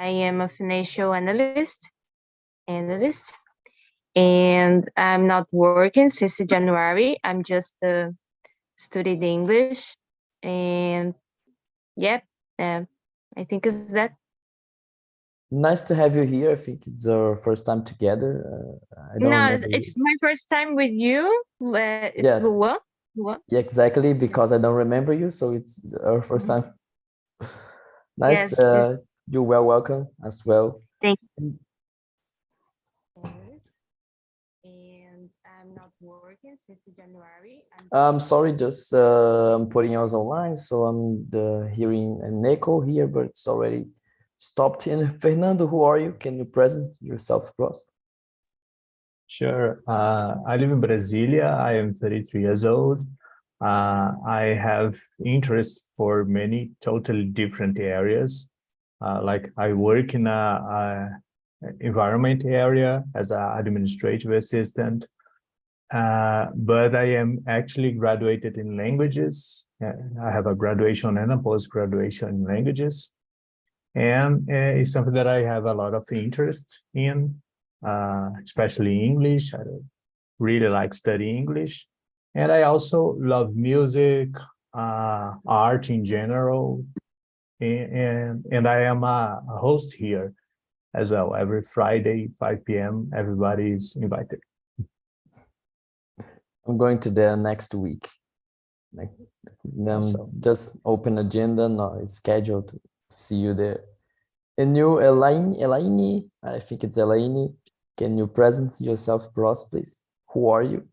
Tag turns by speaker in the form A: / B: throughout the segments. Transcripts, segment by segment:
A: I am a financial analyst, and I'm not working since January. I'm just studying English, and yep, I think it's that.
B: Nice to have you here. I think it's our first time together. I don't
A: No,
B: remember you.
A: it's my first time with you. It's
B: Yeah,
A: Luan. Luan.
B: yeah, exactly, because I don't remember you, so it's our first
A: Mhm.
B: time. Nice.
A: Yes, just
B: You're welcome as well.
A: thank you. And I'm not working since January.
B: I'm sorry, just I'm putting us online, so I'm hearing an echo here, but it's already stopped. And Fernando, who are you? Can you present yourself, please?
C: Sure. I live in Brasilia. I am 33 years old. I have interests for many totally different areas. Like I work in a environment area as an administrative assistant. But I am actually graduated in languages. I have a graduation and a post-graduation in languages. And it's something that I have a lot of interest in, especially English. I really like studying English. And I also love music, art in general. And I am a host here as well. Every Friday, 5 p.m., everybody is invited.
B: I'm going to there next week. Like,
C: Awesome.
B: just open agenda. No, it's scheduled to see you there. And you, Elaine, I think it's Elaine. Can you present yourself, Ross, please? Who are you?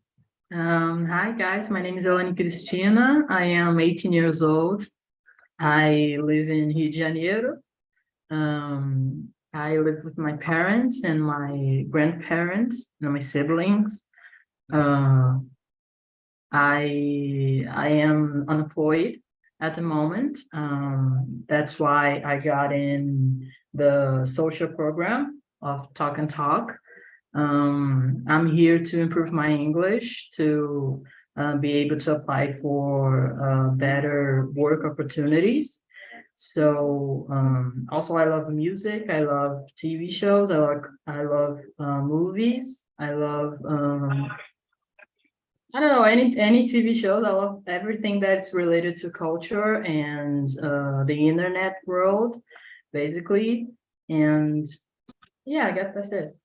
D: Hi guys, my name is Elane Cristina. I am 18 years old. I live in Rio de Janeiro. I live with my parents and my grandparents and my siblings. I am unemployed at the moment. That's why I got in the social program of Talk and Talk. I'm here to improve my English, to be able to apply for better work opportunities. So also I love music, I love TV shows, I love movies, I love I don't know, any TV shows. I love everything that's related to culture and the internet world, basically. And yeah, I guess that's it.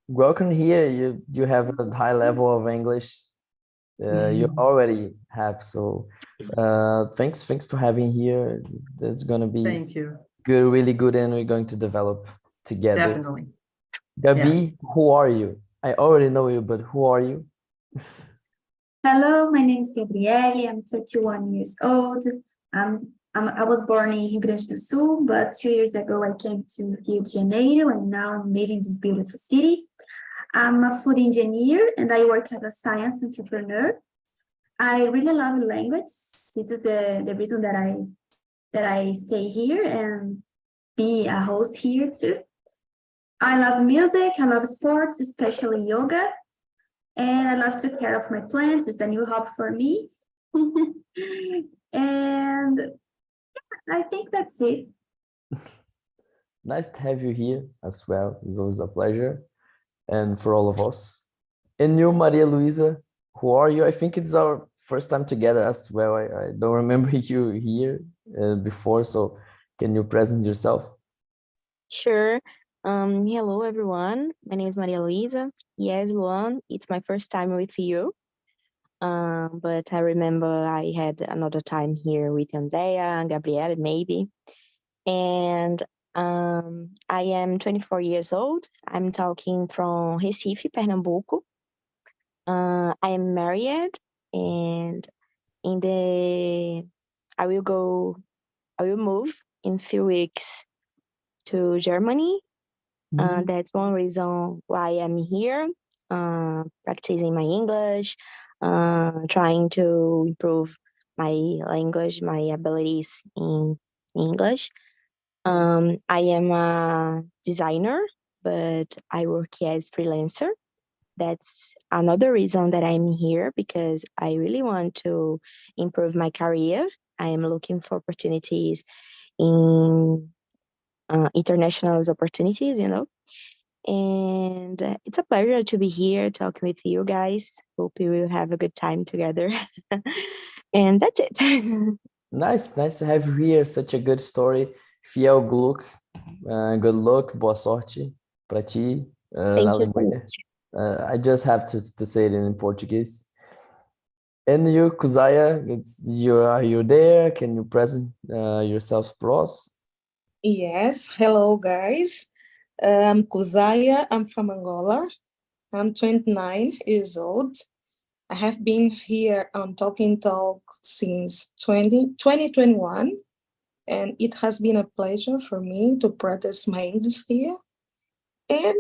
B: Welcome here. You have a high level of English. You already have, so thanks for having here. That's gonna be
D: Thank you.
B: good, really good, and we're going to develop together.
D: Definitely.
B: Gabi,
D: Yeah.
B: who are you? I already know you, but who are you?
E: Hello, my name is Gabriele. I'm 31 years old. I was born in Rio Grande do Sul, but 2 years ago I came to Rio de Janeiro, and now I'm living in this beautiful city. I'm a food engineer, and I work as a science entrepreneur. I really love language. This is the reason that I stay here and be a host here too. I love music. I love sports, especially yoga. And I love to take care of my plants. It's a new hobby for me. And I think that's it.
B: Nice to have you here as well. It's always a pleasure. And for all of us. And you, Maria Luisa, who are you? I think it's our first time together as well. I don't remember you here before, so can you present yourself?
A: Sure. Hello, everyone. My name is Maria Luisa. Yes, Luan, it's my first time with you. But I remember I had another time here with Andrea and Gabriele, maybe. And I am 24 years old. I'm talking from Recife, Pernambuco. I am married, and I will move in a few weeks to Germany. That's one reason why I'm here, practicing my English, trying to improve my language, my abilities in English. I am a designer, but I work as freelancer. That's another reason that I'm here, because I really want to improve my career. I am looking for opportunities in international opportunities, you know. And it's a pleasure to be here talking with you guys. Hope we will have a good time together. And that's it.
B: Nice to have you here. Such a good story. Fiel, good luck, boa sorte para ti na
A: Thank you so
B: Alemanha.
A: much.
B: I just have to say it in Portuguese. And you, Kuzaya, are you there? Can you present yourself for us?
F: Yes, hello guys. I'm Kuzaya. I'm from Angola. I'm 29 years old. I have been here on Talking Talk since 2021, and it has been a pleasure for me to practice my English here. And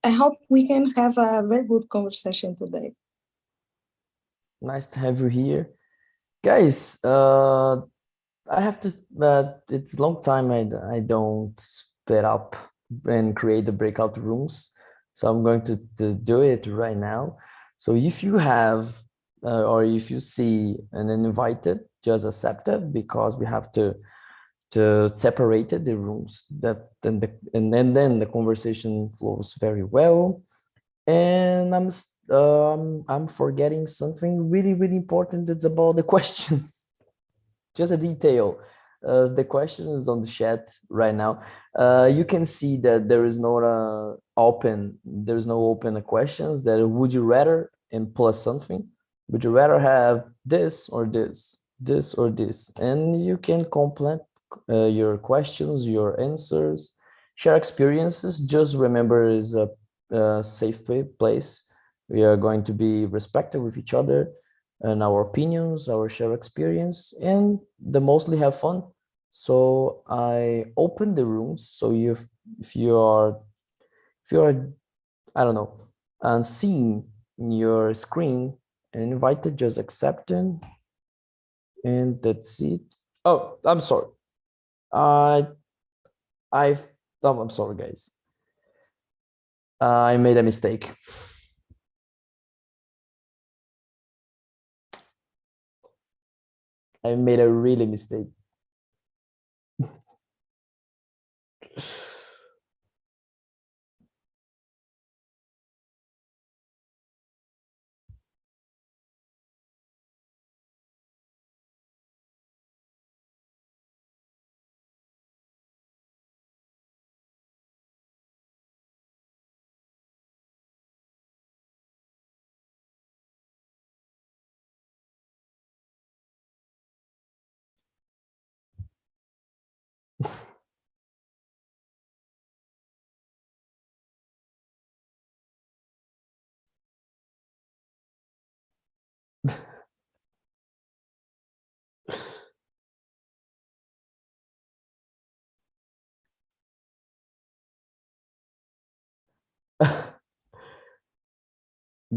F: I hope we can have a very good conversation today.
B: Nice to have you here. Guys, I have to, it's a long time I don't split up and create the breakout rooms. So I'm going to do it right now. So if you have, or if you see an invited, just accept it, because we have to separate the rooms, and then the conversation flows very well. And I'm forgetting something really important. That's about the questions. Just a detail. The question is on the chat right now. You can see that there is no open questions. That would you rather and plus something. Would you rather have this or this or this? And you can complete your questions, your answers, share experiences. Just remember, it's a safe place. We are going to be respectful with each other and our opinions, our shared experience, and the mostly have fun. So I open the rooms. So if you are I don't know, and seeing your screen and invited, just accept it, and that's it. Oh, I'm sorry. I'm sorry, guys. I made a mistake. I made a really mistake.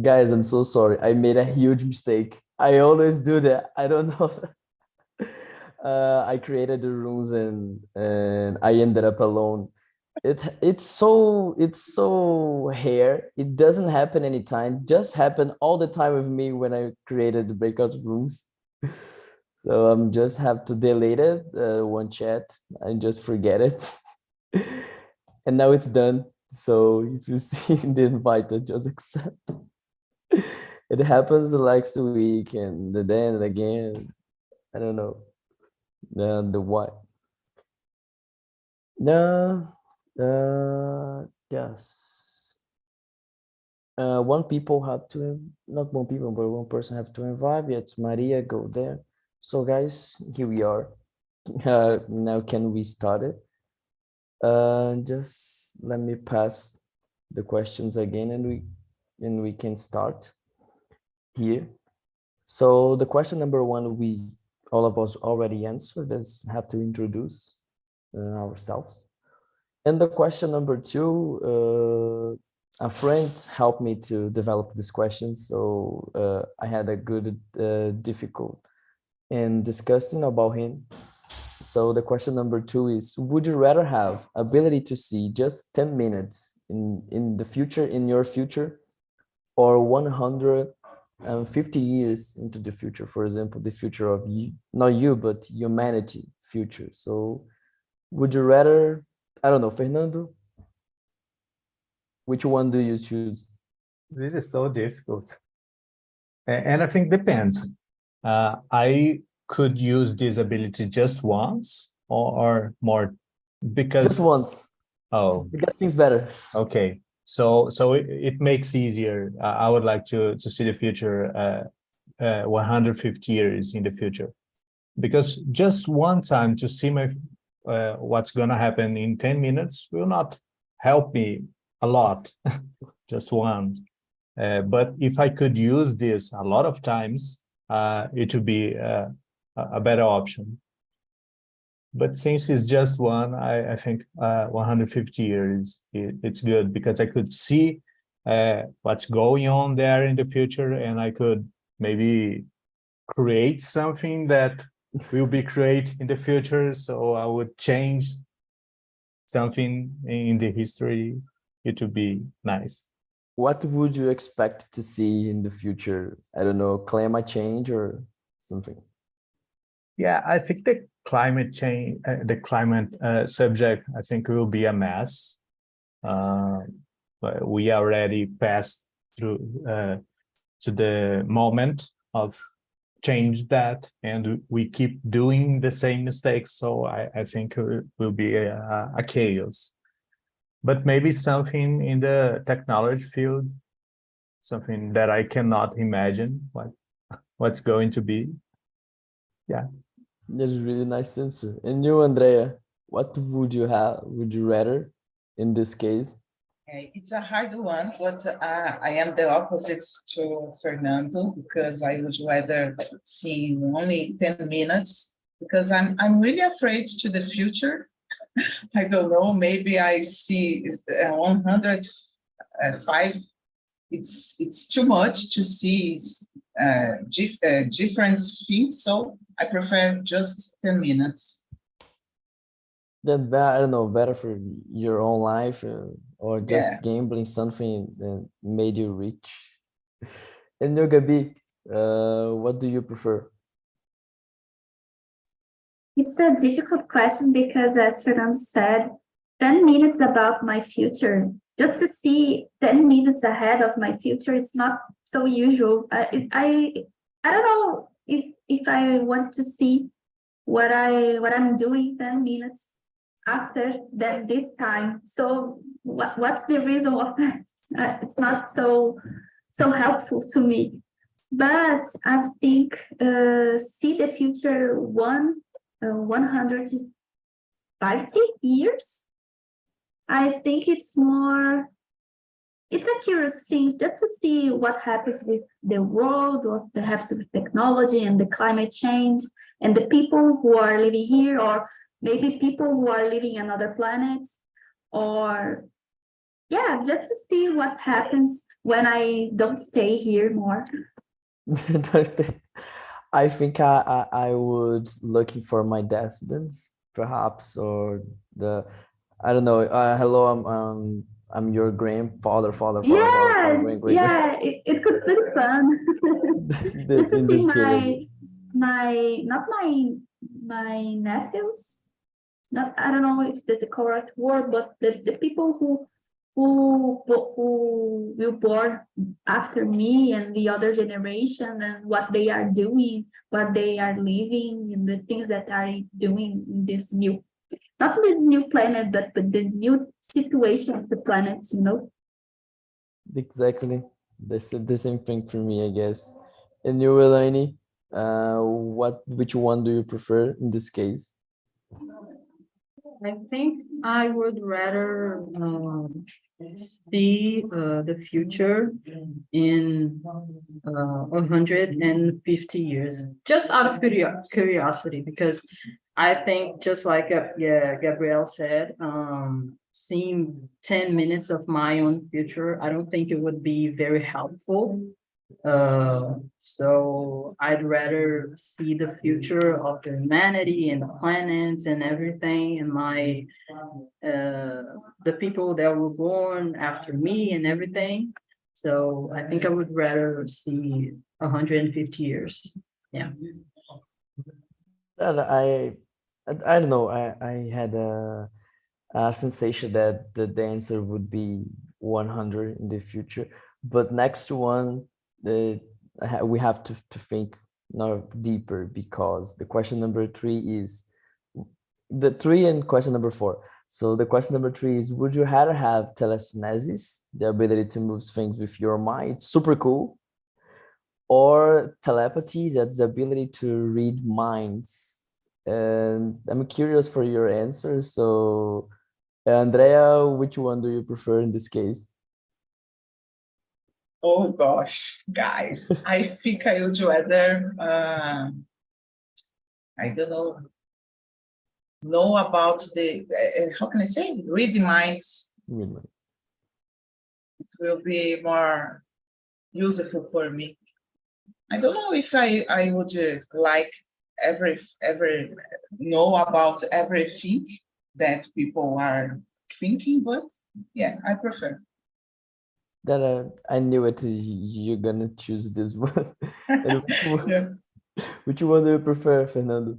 B: Guys, I'm so sorry. I made a huge mistake. I always do that. I don't know. I created the rooms and I ended up alone. It's so rare. It doesn't happen anytime. Just happen all the time with me when I created the breakout rooms. So I'm just have to delete it, one chat, and just forget it. And now it's done. So if you see the invite, just accept. It happens like a week and then again. I don't know. The what? No. Yes. One people have to, not one people, but one person have to invite. It's Maria. Go there. So guys, here we are. Now can we start it? Just let me pass the questions again, and we can start here. So the question number one, all of us already answered. Is have to introduce ourselves. And the question number two, a friend helped me to develop this question, so I had a good difficult in discussing about him. So the question number two is, would you rather have ability to see just 10 minutes in the future, in your future, or 150 years into the future? For example, the future of you, not you, but humanity future. So would you rather I don't know, Fernando, which one do you choose?
C: This is so difficult. And I think depends. I could use this ability just once or more, because
B: Just once.
C: oh,
B: To get things better.
C: okay. So it makes easier. I would like to see the future 150 years in the future, because just one time to see my what's gonna happen in 10 minutes will not help me a lot. Just one. But if I could use this a lot of times, it would be a better option. But since it's just one, I think 150 years, it's good, because I could see what's going on there in the future, and I could maybe create something that will be created in the future. So I would change something in the history. It would be nice.
B: What would you expect to see in the future? I don't know, climate change or something.
C: Yeah, I think the climate change, the climate subject, I think will be a mess. But we already passed through to the moment of change that, and we keep doing the same mistakes. So I think it will be a chaos. But maybe something in the technology field, something that I cannot imagine what's going to be. Yeah.
B: That's a really nice answer. And you, Andrea, what would you rather in this case?
G: It's a hard one, but I am the opposite to Fernando, because I would rather see only 10 minutes, because I'm really afraid to the future. I don't know, maybe I see 105. It's too much to see different things, so I prefer just 10 minutes.
B: Then I don't know, better for your own life or just
G: Yeah.
B: gambling something that made you rich. And you, Gabi, what do you prefer?
E: It's a difficult question because, as Fernando said, 10 minutes about my future. Just to see 10 minutes ahead of my future, it's not so usual. I don't know if I want to see what I'm doing 10 minutes after this time. So what's the reason of that? It's not so helpful to me. But I think see the future 150 years. I think it's a curious thing just to see what happens with the world, what happens with technology and the climate change, and the people who are living here, or maybe people who are living on other planets, or yeah, just to see what happens when I don't stay here more.
B: I think I would looking for my descendants, perhaps, or I don't know. Hello, I'm your grandfather, father, great.
E: Yeah, it could be fun. Just to
B: In
E: see
B: this case,
E: not my nephews. Not, I don't know if that's the correct word, but the people who will born after me and the other generation, and what they are doing, what they are living, and the things that are doing in this new, not this new planet, but the new situation of the planet, you know.
B: exactly. The same thing for me, I guess. And you, Elaine, which one do you prefer in this case?
D: I think I would rather see the future in 150 years, just out of curiosity, because I think, just like Gabrielle said, seeing 10 minutes of my own future, I don't think it would be very helpful. So I'd rather see the future of the humanity and the planets and everything, and the people that were born after me and everything. So I think I would rather see 150 years. Yeah.
B: I don't know. I had sensation that the answer would be 100 in the future. But next one, we have to think now deeper, because the question number 3 is the 3 and question number 4. So the question number 3 is, would you rather have telekinesis, the ability to move things with your mind, super cool, or telepathy, that's the ability to read minds? And I'm curious for your answer. So Andrea, which one do you prefer in this case?
G: Oh gosh, guys, I think I would rather, I don't know about the, how can I say, read minds. It will be more useful for me. I don't know if I would like every know about everything that people are thinking, but yeah, I prefer.
B: That I knew it. You're gonna choose this one. And
G: Yeah.
B: which one do you prefer, Fernando?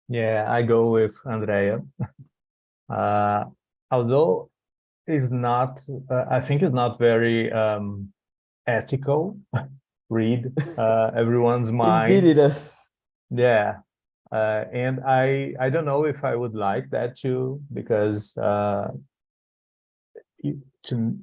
C: Yeah, I go with Andrea. Although it's not, I think it's not very ethical. Read everyone's mind.
B: It us.
C: Yeah, and I don't know if I would like that too, because to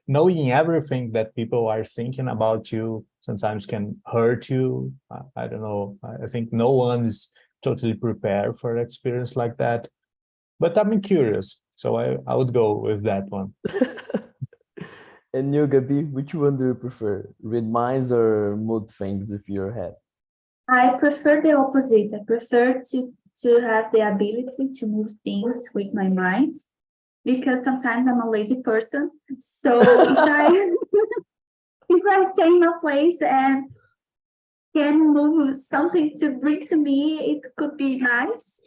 C: knowing everything that people are thinking about you sometimes can hurt you. I don't know. I think no one's totally prepared for an experience like that. But I'm curious, so I would go with that one.
B: And you, Gabi, which one do you prefer? Read minds or move things with your head?
E: I prefer the opposite. I prefer to have the ability to move things with my mind, because sometimes I'm a lazy person. So if I stay in a place and can move something to bring to me, it could be nice.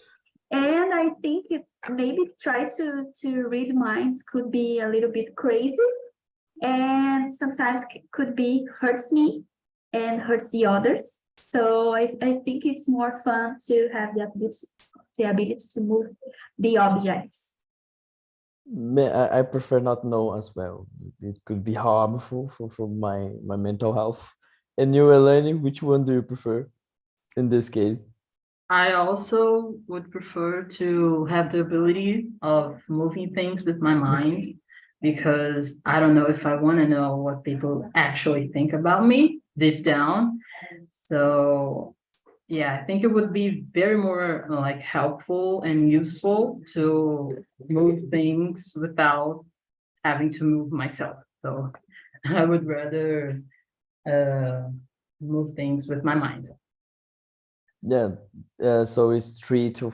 E: And I think maybe try to read minds could be a little bit crazy, and sometimes could be hurts me and hurts the others. So I think it's more fun to have the ability to move the objects.
B: I prefer not know as well. It could be harmful for my mental health. And you, Eleni, which one do you prefer in this case?
D: I also would prefer to have the ability of moving things with my mind, because I don't know if I want to know what people actually think about me deep down. So yeah, I think it would be very more like helpful and useful to move things without having to move myself. So I would rather move things with my mind.
B: Yeah, so it's 3 to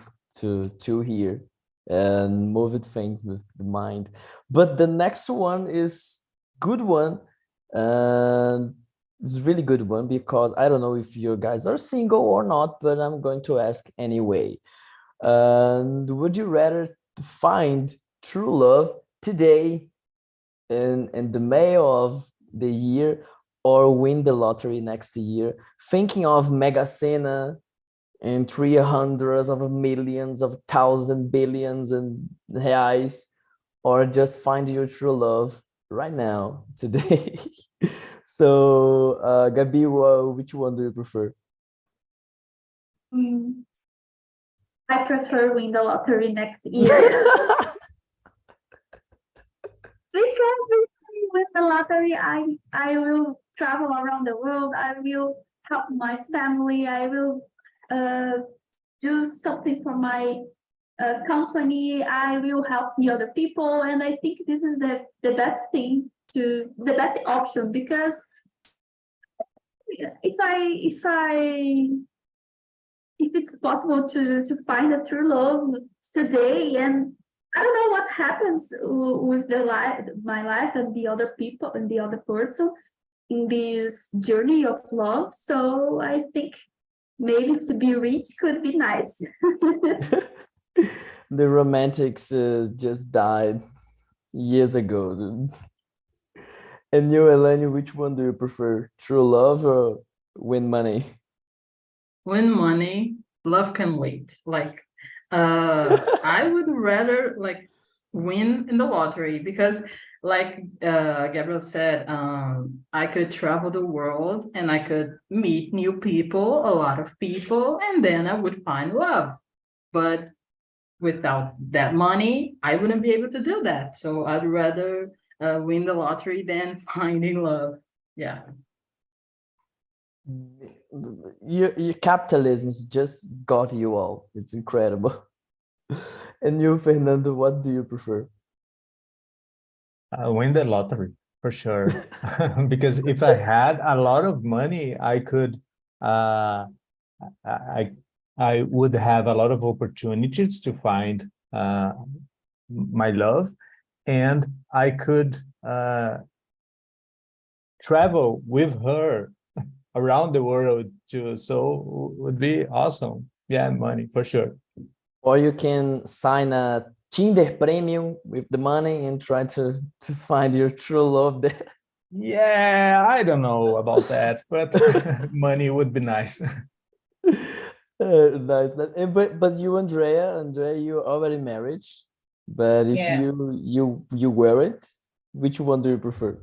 B: 2 here, and moving things with the mind. But the next one is good one, and it's really good one, because I don't know if you guys are single or not, but I'm going to ask anyway. And would you rather find true love today in the May of the year, or win the lottery next year? Thinking of Mega Sena and 300 of millions of thousand billions and reais, or just find your true love right now today? So Gabi, which one do you prefer?
E: I prefer win the lottery next year. Because with the lottery, I will travel around the world. I will help my family. I will do something for my company. I will help the other people, and I think this is the best thing, the best option, because if it's possible to find a true love today, and I don't know what happens with my life and the other people and the other person in this journey of love. So I think maybe to be rich could be nice.
B: The romantics just died years ago. And you, Eleni, which one do you prefer? True love or win money?
D: Win money, love can wait. Like, I would rather like win in the lottery because like Gabriel said, I could travel the world and I could meet new people, a lot of people, and then I would find love. But without that money, I wouldn't be able to do that. So I'd rather win the lottery than finding love. Yeah.
B: Your capitalism just got you all. It's incredible. And you, Fernando, what do you prefer?
C: Win the lottery for sure. Because if I had a lot of money, I could I would have a lot of opportunities to find my love, and I could travel with her around the world too. So it would be awesome. Yeah, money for sure.
B: Or you can sign a Tinder premium with the money and try to find your true love there.
C: Yeah, I don't know about that, but money would be nice.
B: Nice. But you, Andrea, you're already married. But if
G: Yeah.
B: you weren't, which one do you prefer?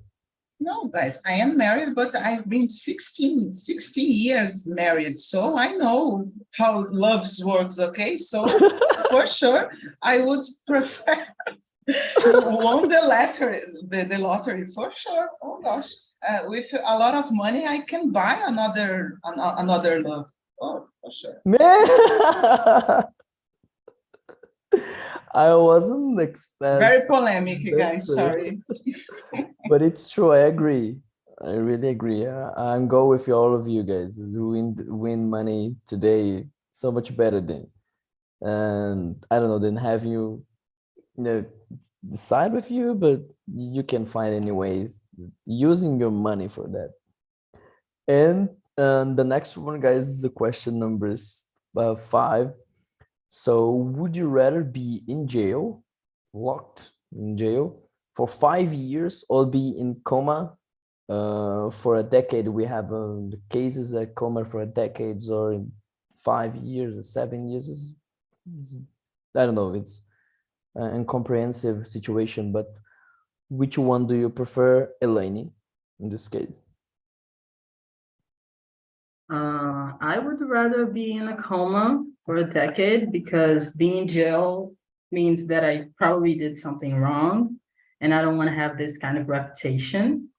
G: No, guys, I am married, but I've been 16 years married, so I know how love works, okay? So for sure, I would prefer won the lottery for sure. Oh gosh, with a lot of money, I can buy another love. Oh, for sure.
B: Man! I wasn't expecting.
G: Very polemic, guys.
B: That's
G: Sorry.
B: But it's true. I agree. I really agree. I'm go with all of you guys. Win money today so much better than, and I don't know, than have you know, decide with you, but you can find any ways using your money for that. And the next one, guys, is the question number 5. So would you rather be in jail, locked in jail for 5 years, or be in coma for a decade? We have the cases that coma for a decades, or in 5 years or 7 years. I don't know, it's an incomprehensive situation, but which one do you prefer, Elaine, in this case?
D: I would rather be in a coma for a decade because being in jail means that I probably did something wrong and I don't want to have this kind of reputation.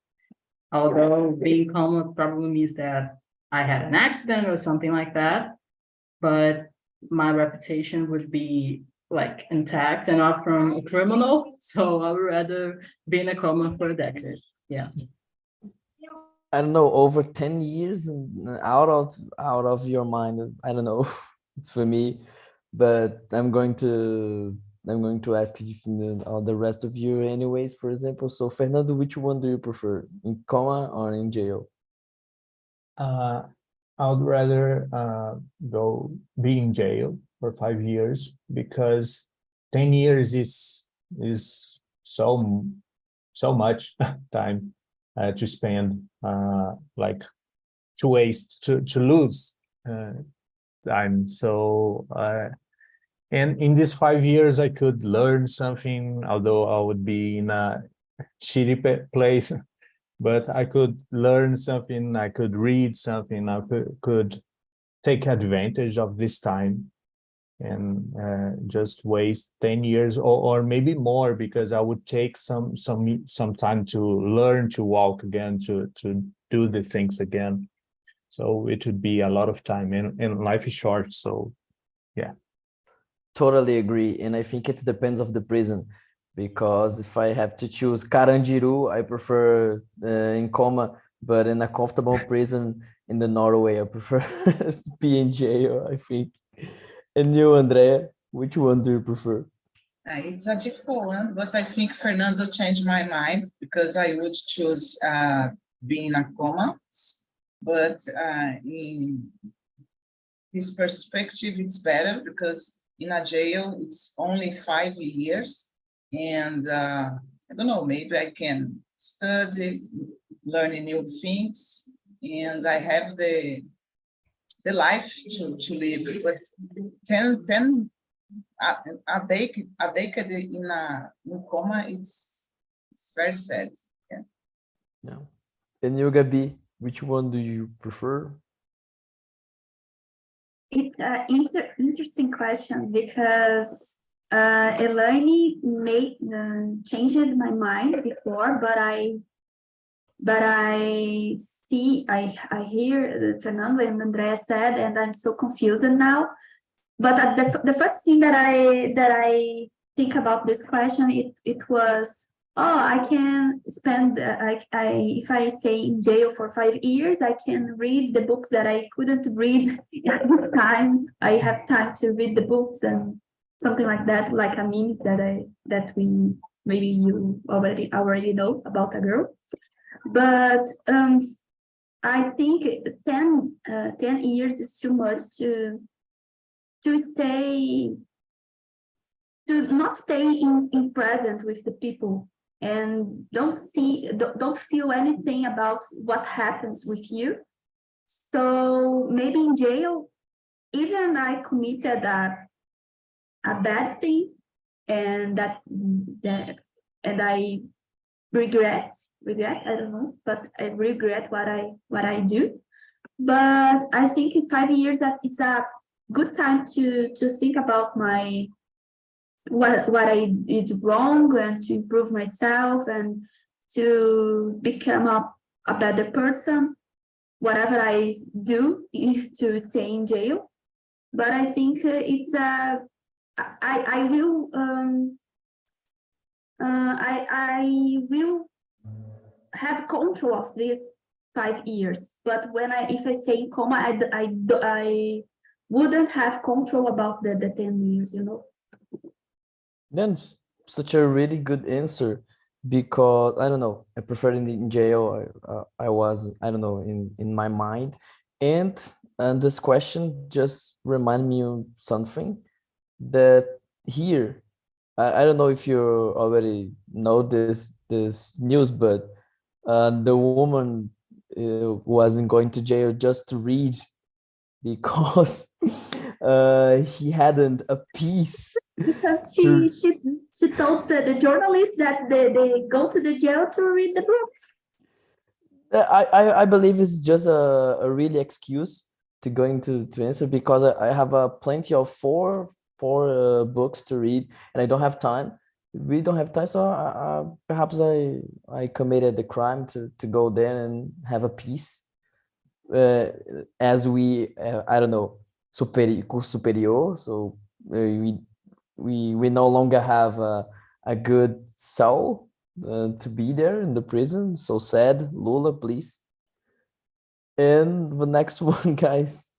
D: Although being coma probably means that I had an accident or something like that, but my reputation would be like intact and not from a criminal. So I would rather be in a coma for a decade. Yeah.
B: I don't know, over 10 years and out of your mind. I don't know. It's for me, but I'm going to ask if the rest of you anyways, for example. So Fernando, which one do you prefer, in coma or in jail?
C: I would rather be in jail for 5 years, because 10 years is so much time to spend, like to waste, to lose time. So and in these 5 years I could learn something, although I would be in a shitty place, but I could learn something, I could read something, I could take advantage of this time, and just waste 10 years or maybe more, because I would take some time to learn to walk again, to do the things again. So it would be a lot of time, and life is short. So yeah.
B: Totally agree. And I think it depends of the prison, because if I have to choose Carandiru, I prefer in coma, but in a comfortable prison in the Norway, I prefer be in jail, I think. And you, Andrea, which one do you prefer?
G: It's a difficult one, but I think Fernando changed my mind, because I would choose being in a coma. But in his perspective, it's better, because in a jail, it's only 5 years. And I don't know, maybe I can study, learning new things, and I have the life to live. But 10 a decade in coma, it's very sad. Yeah.
B: Yeah. And you, Gabi, which one do you prefer?
E: It's an interesting question because Elaine made changed my mind before, but I hear Fernando and Andrea said, and I'm so confused now. But the first thing that I think about this question, it was, oh, I can spend if I stay in jail for 5 years, I can read the books that I couldn't read at the time. I have time to read the books and something like that, like a meme that we maybe you already know about a girl. But I think 10 years is too much to not stay in present with the people and don't feel anything about what happens with you. So maybe in jail, even I committed a bad thing and and I regret, I don't know, but I regret what I do. But I think in 5 years that it's a good time to think about what I did wrong and to improve myself and to become a better person, whatever I do to stay in jail. But I think it's I will have control of these 5 years. But if I stay in coma, I wouldn't have control about the 10 years, you know.
B: Then such a really good answer, because I don't know, I prefer in jail. I was, I don't know, in my mind, and this question just remind me of something that here, I don't know if you already know this news, but the woman wasn't going to jail just to read, because he hadn't a piece.
E: Because she told the journalists that they go to the jail to read the books.
B: I believe it's just a really excuse to going to answer, because I have plenty of four books to read and I don't have time. We don't have time, so perhaps I committed the crime to go there and have a piece. As we I don't know, curso superior, so we no longer have a good soul to be there in the prison. So sad. Lula, please. And the next one, guys,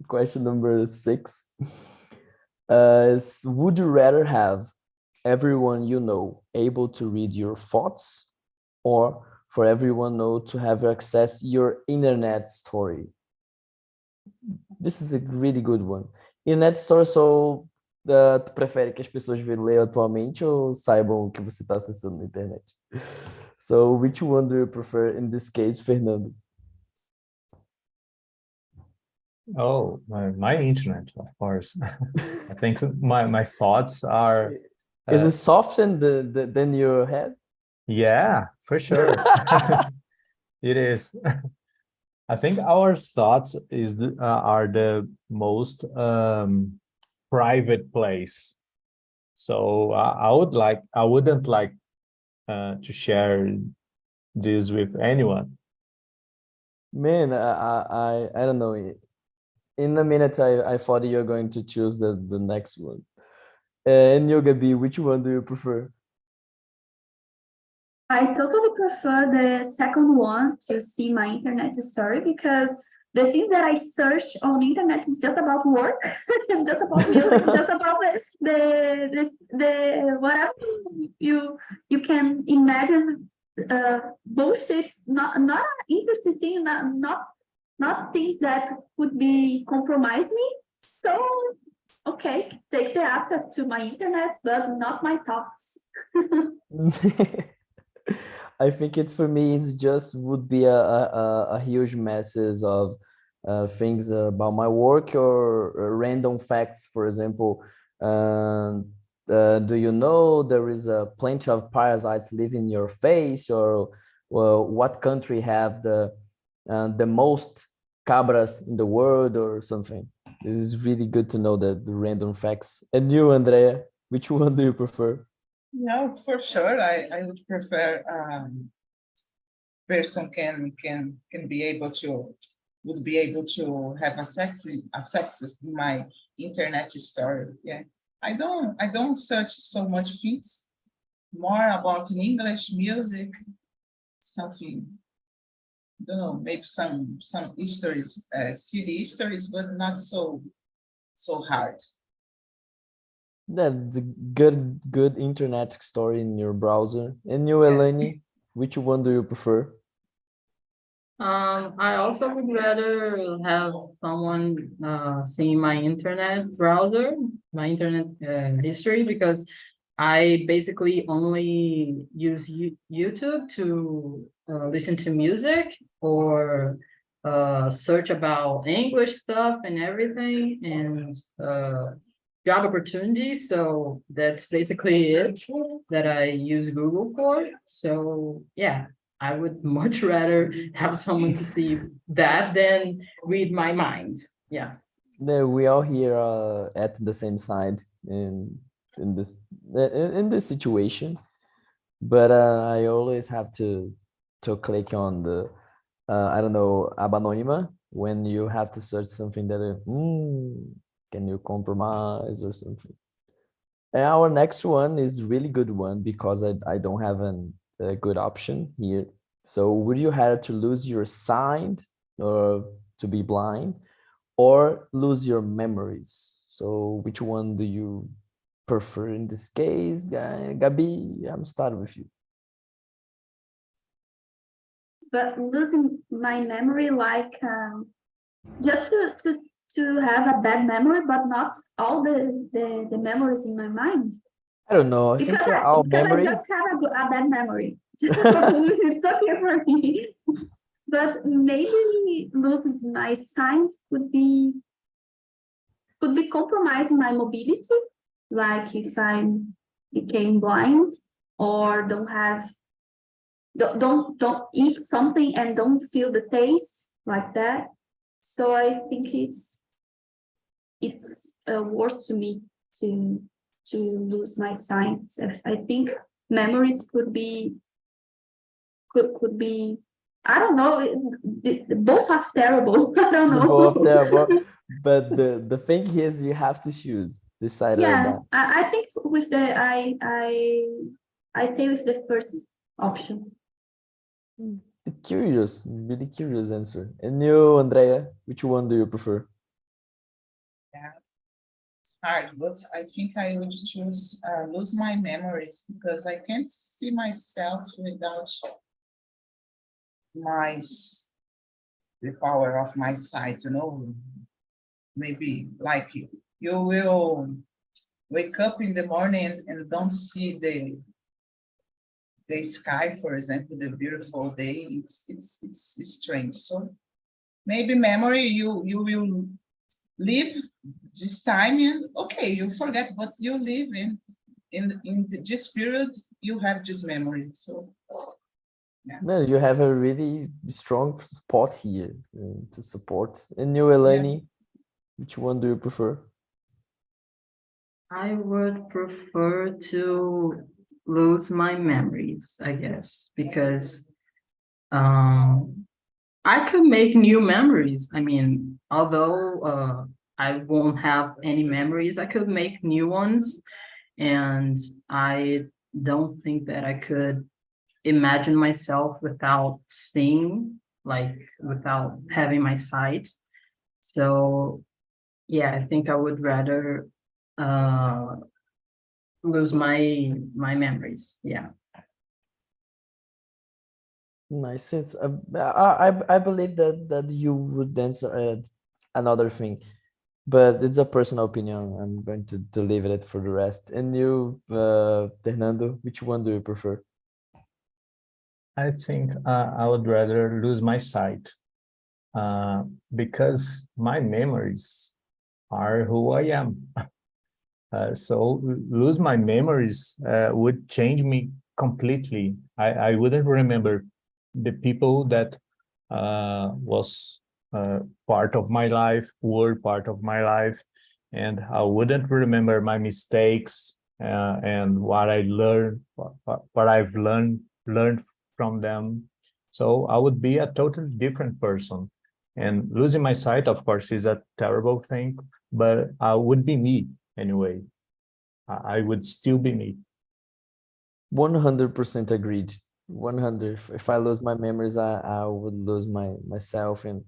B: question number 6 is, would you rather have everyone you know able to read your thoughts, or for everyone know to have access your internet story? This is a really good one. Internet story, so tu prefere que as pessoas leiam atualmente ou saibam que você está acessando na internet? So which one do you prefer in this case, Fernando?
C: Oh, my internet, of course. I think my thoughts are...
B: Is it softer than your head?
C: Yeah, for sure. It is. I think our thoughts are the most private place. So I wouldn't like to share this with anyone.
B: Man, I don't know. In a minute, I thought you're going to choose the next one. And Yoga B, which one do you prefer?
E: I totally prefer the second one, to see my internet story, because the things that I search on the internet is just about work, just about music, just about the whatever you can imagine, bullshit, not interesting thing, not things that could be compromise me. So okay, take the access to my internet, but not my thoughts.
B: I think it's, for me, it's just would be a huge masses of things about my work, or random facts. For example, Do you know there is a plenty of parasites living in your face, or well, what country have the most cabras in the world or something? This is really good to know the random facts. And you, Andrea, which one do you prefer?
G: No, for sure. I would prefer person can be able to would be able to have access in my internet story. Yeah. I don't search so much things, more about English music, something, I don't know, maybe some histories, city histories, but not so hard.
B: That's a good internet story in your browser. And you, Eleni, which one do you prefer?
D: I also would rather have someone seeing my internet browser, my internet history, because I basically only use YouTube to listen to music or search about English stuff and everything, and job opportunities. So that's basically it that I use Google for. So yeah, I would much rather have someone to see that than read my mind. Yeah.
B: No, we all here at the same side in this situation, but I always have to click on the I don't know, aba anônima, when you have to search something that can you compromise or something. And our next one is really good one because I don't have a good option here. So would you have to lose your sight or to be blind, or lose your memories? So which one do you prefer in this case? Gabi, I'm starting with you.
E: But losing my memory, like just to have a bad memory, but not all the memories in my mind.
B: I don't know. I think our memory.
E: I just have a bad memory. It's okay for me. But maybe losing my sight could be compromising my mobility, like if I became blind or don't eat something and don't feel the taste like that. So I think it's worse to me to lose my sight. I think memories could be I don't know, both are terrible. I don't know.
B: Both terrible, but the thing is you have to choose this side or that.
E: I think with the I stay with the first option.
B: Curious, really curious answer. And you, Andrea, which one do you prefer?
G: Yeah, it's hard, but I think I would choose lose my memories, because I can't see myself without the power of my sight, you know. Maybe like you will wake up in the morning and don't see the sky, for example, the beautiful day. It's strange. So maybe memory, you will live this time and okay, you forget, but you live in this period, you have this memory. So yeah.
B: No, you have a really strong spot here to support. And you, Eleni, which one do you prefer?
D: I would prefer to lose my memories, I guess, because I could make new memories. I mean, although I won't have any memories, I could make new ones. And I don't think that I could imagine myself without seeing, like without having my sight. So yeah, I think I would rather lose my memories. Yeah.
B: Nice. I believe that you would answer another thing, but it's a personal opinion. I'm going to leave it for the rest. And you, Fernando, which one do you prefer?
C: I think I would rather lose my sight because my memories are who I am. So lose my memories would change me completely. I wouldn't remember the people that was part of my life, were part of my life, and I wouldn't remember my mistakes and what I learned, what I've learned from them. So I would be a totally different person. And losing my sight, of course, is a terrible thing, but I would be me anyway. I would still be me.
B: 100% agreed. 100. If I lose my memories, I would lose myself, and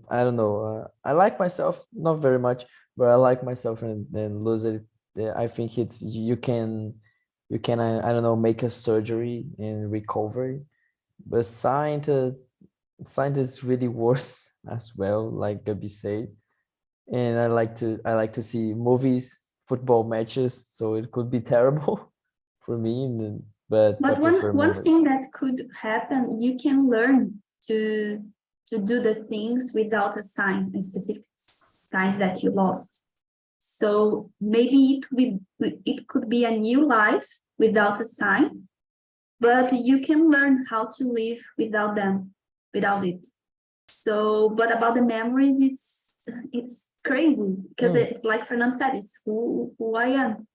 B: I don't know. I like myself not very much, but I like myself, and lose it. I think it's you can I don't know, make a surgery and recovery, but science is really worse as well, like Gabi said. And I like to see movies, football matches, so it could be terrible for me, but I
E: But
B: prefer
E: one
B: memories.
E: thing that could happen, you can learn to do the things without a sign, a specific sign that you lost. So maybe it could be a new life without a sign, but you can learn how to live without them, without it. So, but about the memories, it's crazy because it's like Fernando said, it's who I am.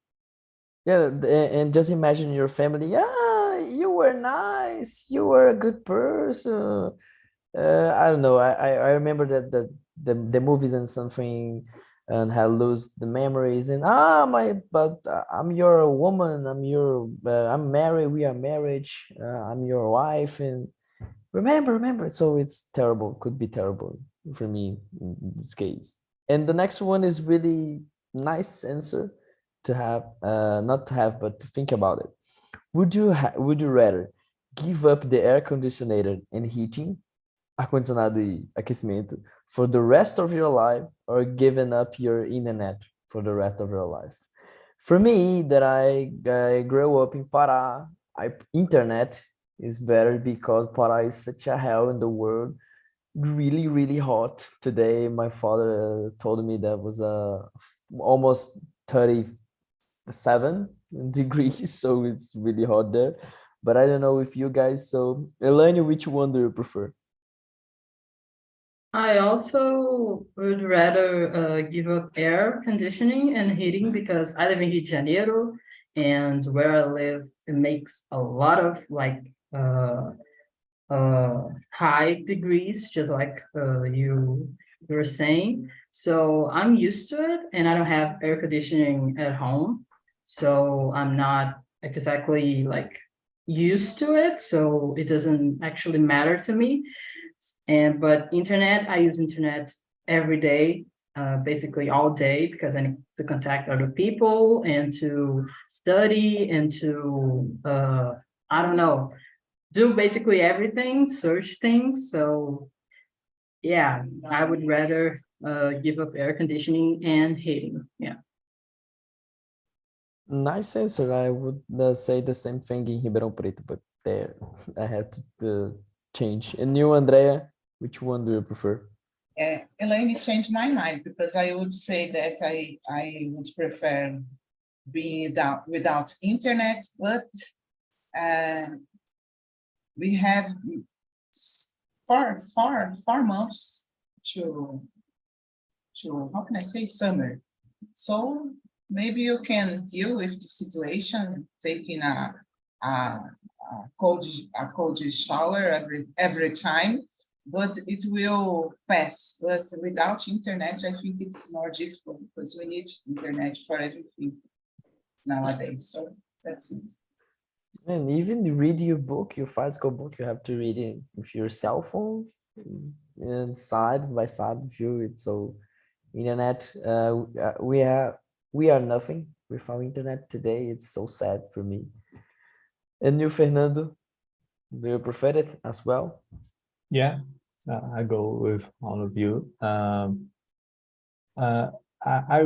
B: Yeah, and just imagine your family. Yeah, you were nice. You were a good person. I don't know. I remember that the movies and something, and had lose the memories, and but I'm your woman. I'm married. We are married. I'm your wife, and remember. So it's terrible. Could be terrible for me in this case. And the next one is really nice answer to have, not to have, but to think about it. Would you rather give up the air conditioner and heating, ar-condicionado e aquecimento, for the rest of your life, or giving up your internet for the rest of your life? For me, that I grew up in Pará, internet is better because Pará is such a hell in the world. Really, really hot today. My father told me that was almost 37 degrees, so it's really hot there. But I don't know if you guys. So, Elaine, which one do you prefer?
D: I also would rather give up air conditioning and heating because I live in Rio de Janeiro, and where I live, it makes a lot of like high degrees, just like you were saying. So I'm used to it, and I don't have air conditioning at home, so I'm not exactly like used to it. So it doesn't actually matter to me. But internet, I use internet every day, basically all day, because I need to contact other people and to study and to I don't know, do basically everything, search things. So yeah, I would rather give up air conditioning and heating. Yeah.
B: Nice answer. I would say the same thing in Ribeirão Preto, but there I had to change. And you, Andrea, which one do you prefer?
G: Elaine changed my mind because I would say that I would prefer being without internet, but we have 4 months to how can I say, summer. So maybe you can deal with the situation, taking a cold shower every time, but it will pass. But without internet, I think it's more difficult because we need internet for everything nowadays. So that's it.
B: And even read your book, your physical book, you have to read it with your cell phone and side by side with you. It's so internet. We are nothing without internet today. It's so sad for me. And you, Fernando, do you prefer it as well?
C: Yeah, I go with all of you. I, I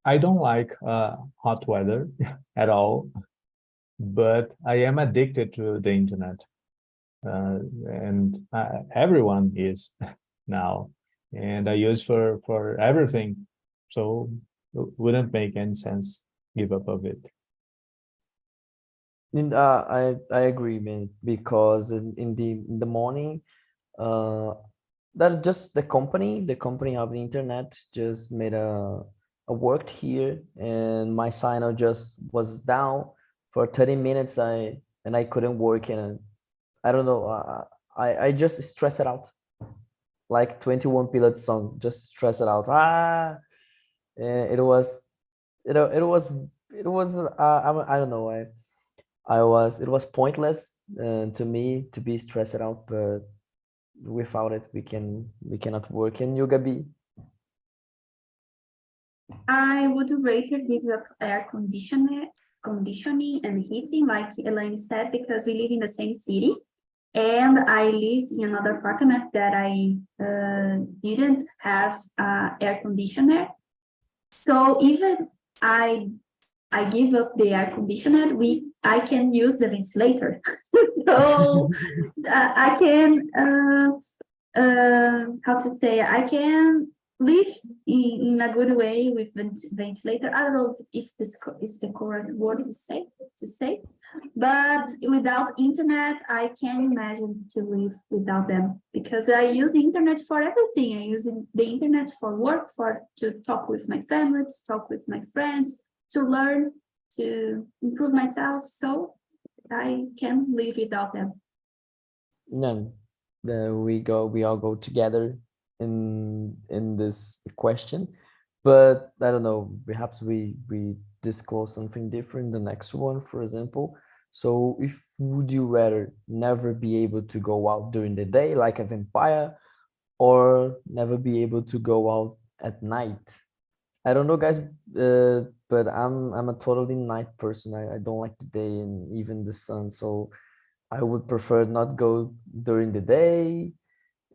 C: I don't like hot weather at all, but I am addicted to the internet, and everyone is now, and I use for everything. So wouldn't make any sense give up of it.
B: I agree, man, because in the morning, that just the company of the internet just made a worked here, and my signal just was down for 30 minutes. I couldn't work, and I don't know. I just stressed it out, like 21 Pilots song, just stress it out. And it was, you know, it was. I don't know. It was pointless to me to be stressed out, but without it, we cannot work. And you, Gabi?
E: I would rather give up conditioning and heating, like Elaine said, because we live in the same city. And I lived in another apartment that I didn't have air conditioner. So even I give up the air conditioner, I can use the ventilator. So I can how to say, I can live in a good way with ventilator. I don't know if this is the correct word to say, but without internet, I can't imagine to live without them, because I use the internet for everything. I use the internet for work, to talk with my family, to talk with my friends, to learn, to improve myself. So I can't live without them.
B: No, we all go together in this question, but I don't know, perhaps we disclose something different the next one, for example. So if would you rather never be able to go out during the day like a vampire, or never be able to go out at night? I don't know, guys, but I'm a totally night person. I don't like the day and even the sun, so I would prefer not go during the day.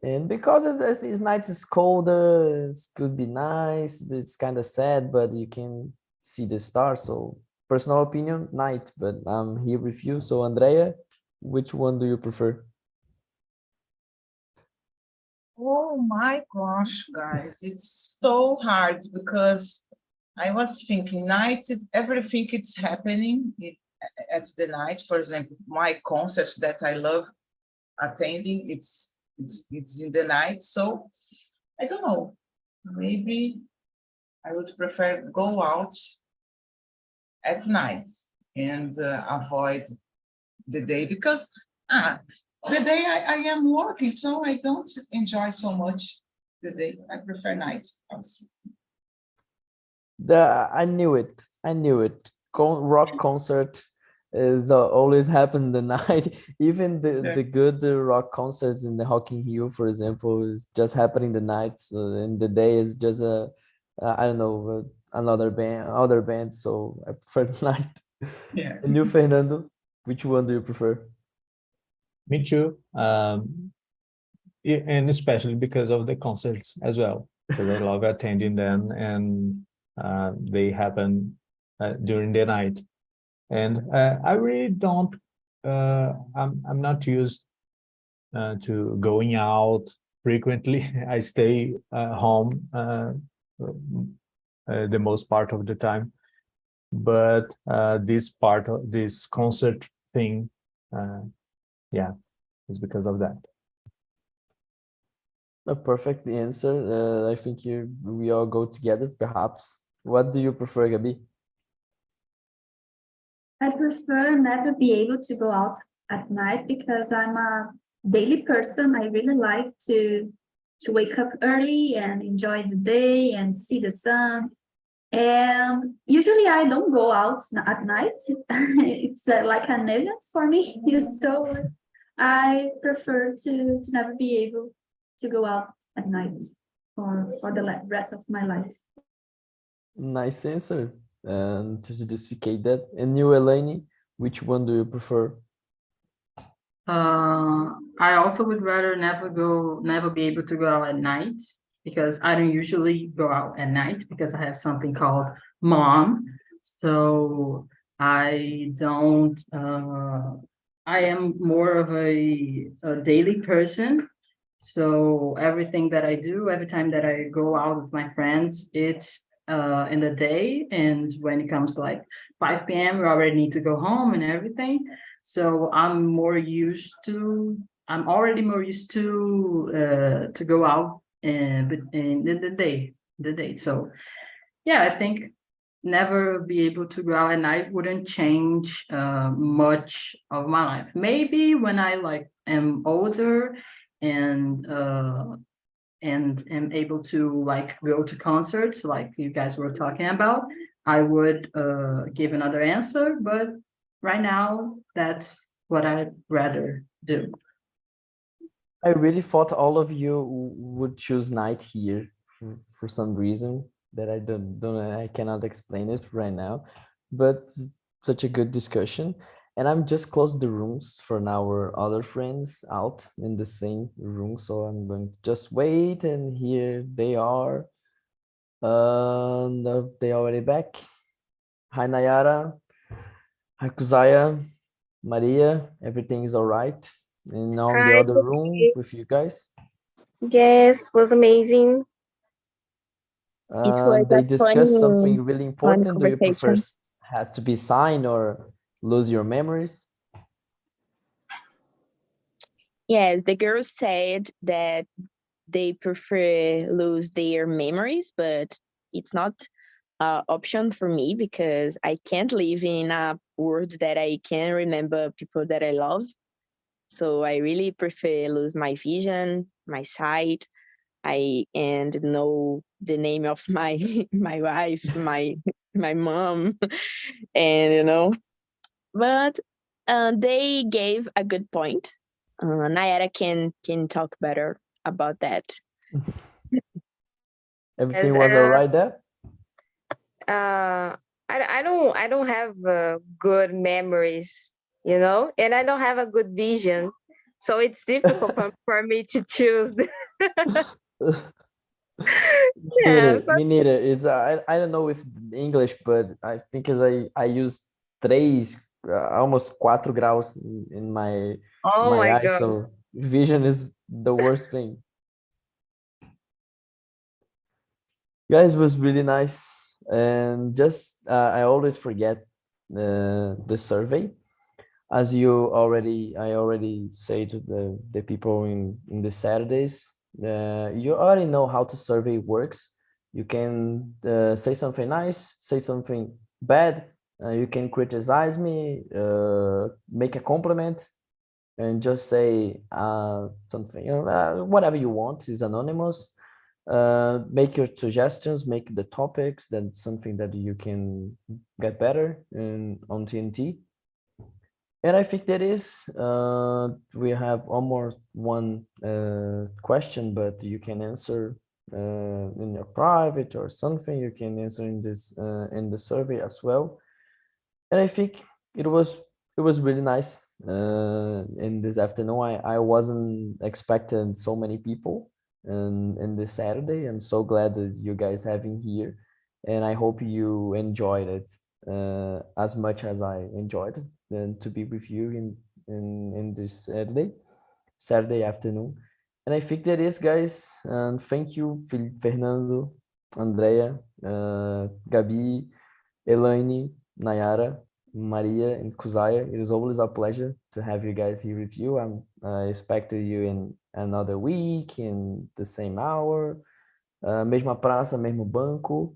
B: And because it's nights is colder, it could be nice, but it's kind of sad, but you can see the stars. So personal opinion, night, but I'm here with you. So Andrea, which one do you prefer?
G: Oh my gosh, guys, it's so hard because I was thinking night, everything it's happening at the night. For example, my concerts that I love attending, it's in the night. So I don't know, maybe I would prefer go out at night and avoid the day, because the day I am working, so I don't enjoy so much the day. I prefer night also.
B: I knew it. Rock concert is always happen the night. Even the good rock concerts in the Rock in Rio, for example, is just happening the night. So, and the day is just I don't know, other band. So I prefer the night.
G: Yeah.
B: And you, Fernando, which one do you prefer?
C: Me too. And especially because of the concerts as well, because I love attending them, and they happen during the night. And I really don't. I'm not used to going out frequently. I stay home the most part of the time. But this concert thing, yeah, it's because of that.
B: A perfect answer. I think we all go together, perhaps. What do you prefer, Gabi?
E: I prefer never be able to go out at night because I'm a daily person. I really like to wake up early and enjoy the day and see the sun. And usually I don't go out at night. It's like an event for me. So I prefer to never be able to go out at night for the rest of my life.
B: Nice answer. And to justificate that. And you, Elaine, which one do you prefer?
D: I also would rather never be able to go out at night, because I don't usually go out at night because I have something called mom. So I don't, I am more of a daily person. So everything that I do, every time that I go out with my friends, it's in the day, and when it comes to like 5 p.m. we already need to go home and everything. So I'm already more used to go out but in the day. So yeah, I think never be able to go out, and I wouldn't change much of my life. Maybe when I like am older and am able to like go to concerts like you guys were talking about, I would give another answer, but right now that's what I'd rather do.
B: I really thought all of you would choose night here for some reason that I don't I cannot explain it right now, but such a good discussion. And I'm just closed the rooms for now our other friends out in the same room, so I'm going to just wait, and here they are. No, they already back. Hi Nayara, hi Kuzaya, Maria, everything is all right? And on the
H: Hi,
B: other room with you guys?
H: yes, was amazing.
A: It was
B: They
A: a
B: discussed something really
A: funny
B: important. Do you prefer
A: conversation.
B: had to be signed or lose your memories?
A: Yes, the girls said that they prefer lose their memories, but it's not an option for me because I can't live in a world that I can remember people that I love. So I really prefer lose my vision, my sight, and know the name of my my wife, my mom, and. But they gave a good point. Nayara can talk better about that.
B: Everything
H: As
B: was all right there?
H: I don't have good memories, you know, and I don't have a good vision, so it's difficult for me to choose. Yeah,
B: Me neither. Is I don't know if English, but I think as I use três, almost 4 graus in
H: oh
B: my
H: my
B: eyes,
H: God.
B: so vision is the worst thing. Guys, was really nice, and just I always forget the survey. As I already say to the people in the Saturdays, you already know how the survey works. You can say something nice, say something bad. You can criticize me, make a compliment, and just say something, whatever you want. Is anonymous. Make your suggestions, make the topics. That's something that you can get better on TNT. And I think that is, we have almost one question, but you can answer in your private or something. You can answer in this in the survey as well. And I think it was really nice in this afternoon. I wasn't expecting so many people in this Saturday. I'm so glad that you guys having here, and I hope you enjoyed it as much as I enjoyed it, and to be with you in this Saturday afternoon. And I think that is, guys. And thank you, Fernando, Andrea, Gabi, Elaine, Nayara, Maria, and Kuzaya. It is always a pleasure to have you guys here with you. I expect you in another week in the same hour, mesma praça, mesmo banco.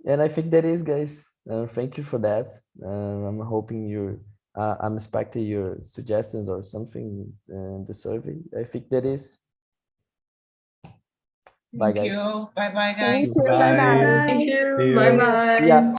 B: And I think that is, guys. Thank you for that. I'm hoping I'm expecting your suggestions or something in the survey. I think that is. Bye,
G: Thank
B: guys.
G: you. Bye bye,
A: Thank
G: guys.
A: you. Bye
C: Bye.
A: bye.
D: Thank
C: See
D: you.
C: you.
D: Bye bye.
B: Yeah.